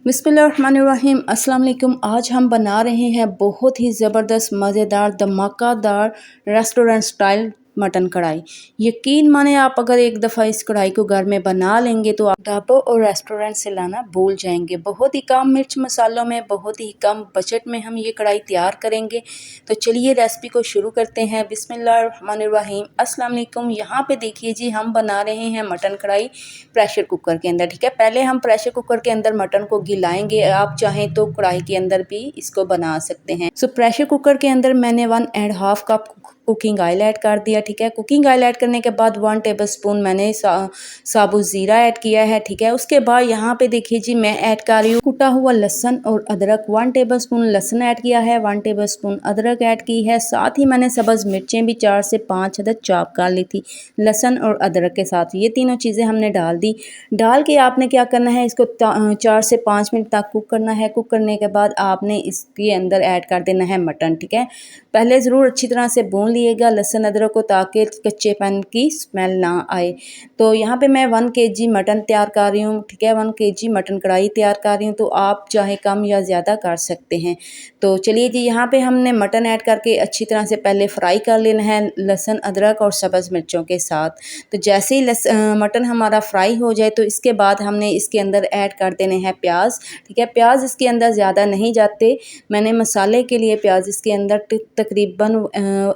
बिस्मिल्लाहिर्रहमानिर्रहीम अस्सलाम वालेकुम। आज हम बना रहे हैं बहुत ही ज़बरदस्त मज़ेदार धमाकेदार रेस्टोरेंट स्टाइल मटन कढ़ाई। यकीन माने आप अगर एक दफ़ा इस कढ़ाई को घर में बना लेंगे तो आप ढाबों और रेस्टोरेंट से लाना भूल जाएंगे। बहुत ही कम मिर्च मसालों में, बहुत ही कम बजट में हम ये कढ़ाई तैयार करेंगे। तो चलिए रेसिपी को शुरू करते हैं। बिस्मिल्लाहिर्रहमानिर्रहीम अस्सलाम वालेकुम। यहाँ पे देखिए जी, हम बना रहे हैं मटन कढ़ाई प्रेशर कुकर के अंदर। ठीक है, पहले हम प्रेशर कुकर के अंदर मटन को गिलाएंगे। आप चाहें तो कढ़ाई के अंदर भी इसको बना सकते हैं। प्रेशर कुकर के अंदर मैंने 1.5 कप कुकिंग ऑयल ऐड कर दिया। ठीक है, कुकिंग ऑयल ऐड करने के बाद 1 टेबलस्पून मैंने साबुत ज़ीरा ऐड किया है। ठीक है, उसके बाद यहाँ पे देखिए जी, मैं ऐड कर रही हूँ कुटा हुआ लहसुन और अदरक। 1 टेबलस्पून लहसुन ऐड किया है, 1 टेबलस्पून अदरक ऐड की है। साथ ही मैंने सब्ज़ मिर्चें भी 4 से 5 अदद चॉप कर ली थी लहसुन और अदरक के साथ। ये तीनों चीज़ें हमने डाल दी। डाल के आपने क्या करना है, इसको 4 से 5 मिनट तक कुक करना है। कुक करने के बाद आपने इसके अंदर ऐड कर देना है मटन। ठीक है, पहले ज़रूर अच्छी तरह से भून लिएगा लहसुन अदरक को, ताकि कच्चेपन की स्मेल ना आए। तो यहाँ पे मैं 1 kg मटन तैयार कर रही हूँ। ठीक है, 1 kg मटन कढ़ाई तैयार कर रही हूँ। तो आप चाहे कम या ज़्यादा कर सकते हैं। तो चलिए जी, यहाँ पे हमने मटन ऐड करके अच्छी तरह से पहले फ्राई कर लेना है लहसुन अदरक और सब्ज़ मिर्चों के साथ। तो जैसे ही मटन हमारा फ्राई हो जाए तो इसके बाद हमने इसके अंदर ऐड कर देने हैं प्याज। ठीक है, प्याज इसके अंदर ज़्यादा नहीं जाते। मैंने मसाले के लिए प्याज इसके अंदर तकरीबन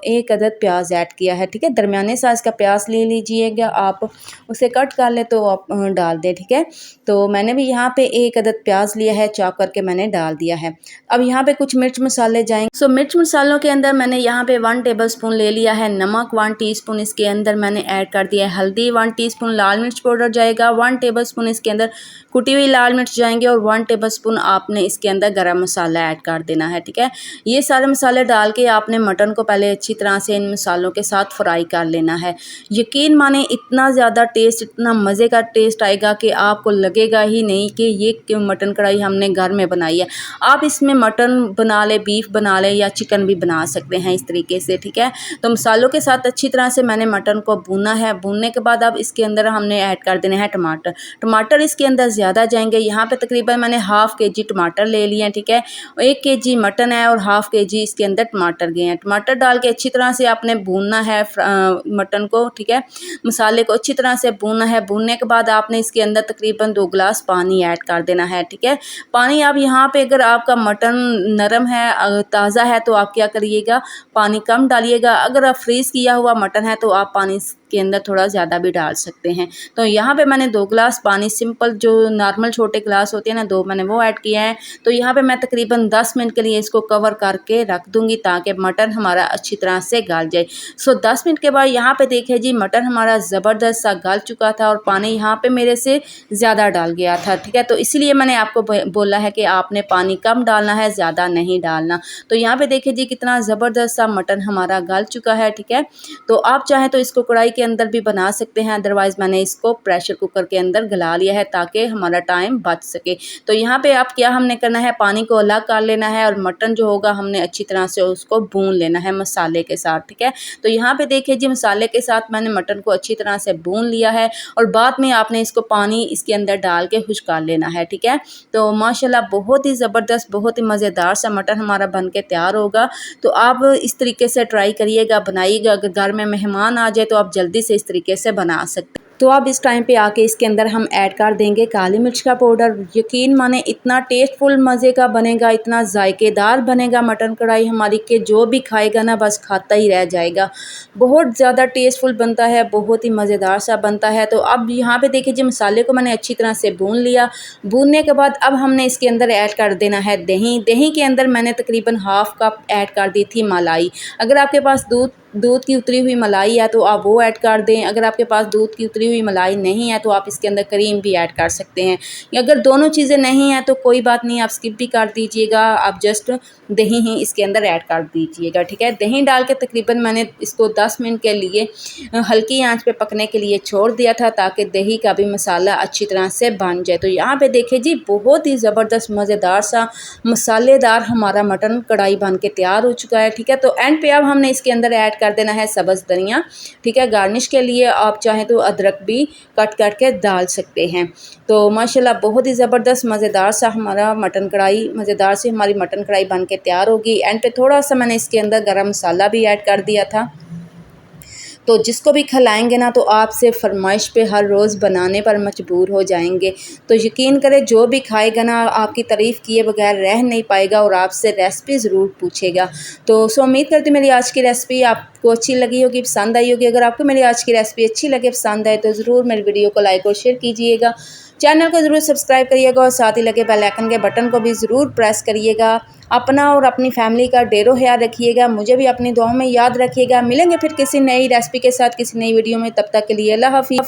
1 अदद प्याज ऐड किया है। ठीक है, दरमियाने साइज़ का प्याज ले लीजिएगा, आप उसे कट कर ले तो आप डाल दें। ठीक है, तो मैंने भी यहाँ पे 1 अदद प्याज लिया है, चॉप करके मैंने डाल दिया है। अब यहाँ पे कुछ मिर्च मसाले जाएंगे। मिर्च मसालों के अंदर मैंने यहाँ पे 1 टेबलस्पून ले लिया है नमक, 1 टीस्पून इसके अंदर मैंने ऐड कर दिया है हल्दी, 1 टीस्पून लाल मिर्च पाउडर जाएगा, 1 टेबलस्पून इसके अंदर कुटी हुई लाल मिर्च जाएंगे और 1 टेबलस्पून आपने इसके अंदर गरम मसाला ऐड कर देना है। ठीक है, ये सारे मसाले डाल के आपने मटन को पहले अच्छी तरह से इन मसालों के साथ फ्राई कर लेना है। यकीन माने इतना ज़्यादा टेस्ट, इतना मज़े का टेस्ट आएगा कि आपको लगेगा ही नहीं कि ये मटन कढ़ाई हमने घर में बनाई है। आप इसमें मटन बना ले, बीफ बना ले या चिकन भी बना सकते हैं इस तरीके से। ठीक है, तो मसालों के साथ अच्छी तरह से मैंने मटन को भूना है। भूनने के बाद अब इसके अंदर हमने ऐड कर देने हैं टमाटर। टमाटर इसके अंदर ज़्यादा जाएंगे। यहाँ पे तकरीबन मैंने ½ kg टमाटर ले लिए हैं। ठीक है, 1 kg मटन है और ½ kg इसके अंदर टमाटर गए हैं। टमाटर डाल के अच्छी तरह से आपने भूनना है मटन को। ठीक है, मसाले को अच्छी तरह से भूनना है। भूनने के बाद आपने इसके अंदर तकरीबन 2 गिलास पानी ऐड कर देना है। ठीक है, पानी आप यहाँ पे, अगर आपका मटन नरम है, ताज़ा है, तो आप क्या करिएगा, पानी कम डालिएगा। अगर आप फ्रीज़ किया हुआ मटन है तो आप पानी के अंदर थोड़ा ज़्यादा भी डाल सकते हैं। तो यहाँ पे मैंने 2 गिलास पानी, सिंपल जो नॉर्मल छोटे गिलास होते हैं ना, 2 मैंने वो ऐड किया है। तो यहाँ पे मैं तकरीबन 10 मिनट के लिए इसको कवर करके रख दूँगी ताकि मटन हमारा अच्छी तरह से गल जाए। 10 मिनट के बाद यहाँ पे देखिए जी, मटन हमारा ज़बरदस्त सा गल चुका था और पानी यहाँ पे मेरे से ज़्यादा डाल गया था। ठीक है, तो इसीलिए मैंने आपको बोला है कि आपने पानी कम डालना है, ज़्यादा नहीं डालना। तो यहाँ पे देखिए जी, कितना ज़बरदस्त सा मटन हमारा गल चुका है। ठीक है, तो आप चाहें तो इसको कढ़ाई के अंदर भी बना सकते हैं, अदरवाइज़ मैंने इसको प्रेशर कुकर के अंदर गला लिया है ताकि हमारा टाइम बच सके। तो यहाँ पे आप क्या हमने करना है, पानी को अलग कर लेना है और मटन जो होगा हमने अच्छी तरह से उसको भून लेना है मसाले के साथ। ठीक है, तो यहाँ पे देखिए जी, मसाले के साथ मैंने मटन को अच्छी तरह से भून लिया है और बाद में आपने इसको पानी इसके अंदर डाल के खुश कर लेना है। ठीक है, तो माशाल्लाह बहुत ही ज़बरदस्त, बहुत ही मज़ेदार सा मटन हमारा बन के तैयार होगा। तो आप इस तरीके से ट्राई करिएगा, बनाइएगा। अगर घर में मेहमान आ जाए तो आप जल्दी से इस तरीके से बना सकते हैं। तो अब इस टाइम पे आके इसके अंदर हम ऐड कर देंगे काली मिर्च का पाउडर। यकीन माने इतना टेस्टफुल मज़े का बनेगा, इतना जायकेदार बनेगा मटन कढ़ाई हमारी कि जो भी खाएगा ना बस खाता ही रह जाएगा। बहुत ज़्यादा टेस्टफुल बनता है, बहुत ही मज़ेदार सा बनता है। तो अब यहाँ पे देखिए जी, मसाले को मैंने अच्छी तरह से भून लिया। भूनने के बाद अब हमने इसके अंदर ऐड कर देना है दही। दही के अंदर मैंने तकरीबन ½ कप ऐड कर दी थी मलाई। अगर आपके पास दूध की उतरी हुई मलाई है तो आप वो ऐड कर दें। अगर आपके पास दूध की उतरी हुई मलाई नहीं है तो आप इसके अंदर क्रीम भी ऐड कर सकते हैं। अगर दोनों चीज़ें नहीं हैं तो कोई बात नहीं, आप स्किप भी कर दीजिएगा, आप जस्ट दही ही इसके अंदर ऐड कर दीजिएगा। ठीक है, दही डाल के तकरीबन मैंने इसको 10 मिनट के लिए हल्की आंच पे पकने के लिए छोड़ दिया था ताकि दही का भी मसाला अच्छी तरह से बन जाए। तो यहाँ पे देखिए जी, बहुत ही ज़बरदस्त मज़ेदार सा मसालेदार हमारा मटन कढ़ाई बन के तैयार हो चुका है। ठीक है, तो एंड पे अब हमने इसके अंदर ऐड कर देना है सब्ज़ धनिया, ठीक है। गार्निश के लिए आप चाहें तो अदरक भी कट करके डाल सकते हैं। तो माशाल्लाह बहुत ही ज़बरदस्त मज़ेदार सा हमारा मटन कढ़ाई हमारी मटन कढ़ाई बन के तैयार होगी। एंड पे थोड़ा सा मैंने इसके अंदर गरम मसाला भी ऐड कर दिया था। तो जिसको भी खिलाएंगे ना तो आपसे फरमाइश पे हर रोज़ बनाने पर मजबूर हो जाएंगे। तो यकीन करें जो भी खाएगा ना आपकी तारीफ़ किए बगैर रह नहीं पाएगा और आपसे रेसिपी ज़रूर पूछेगा। तो उम्मीद करती हूँ मेरी आज की रेसिपी आपको अच्छी लगी होगी, पसंद आई होगी। अगर आपको मेरी आज की रेसिपी अच्छी लगे, पसंद आए तो ज़रूर मेरी वीडियो को लाइक और शेयर कीजिएगा। चैनल को ज़रूर सब्सक्राइब करिएगा और साथ ही लगे बेल आइकन के बटन को भी ज़रूर प्रेस करिएगा। अपना और अपनी फैमिली का ढेरों ख्याल रखिएगा। मुझे भी अपनी दुआओं में याद रखिएगा। मिलेंगे फिर किसी नई रेसिपी के साथ किसी नई वीडियो में। तब तक के लिए अल्लाह हाफ़िज़।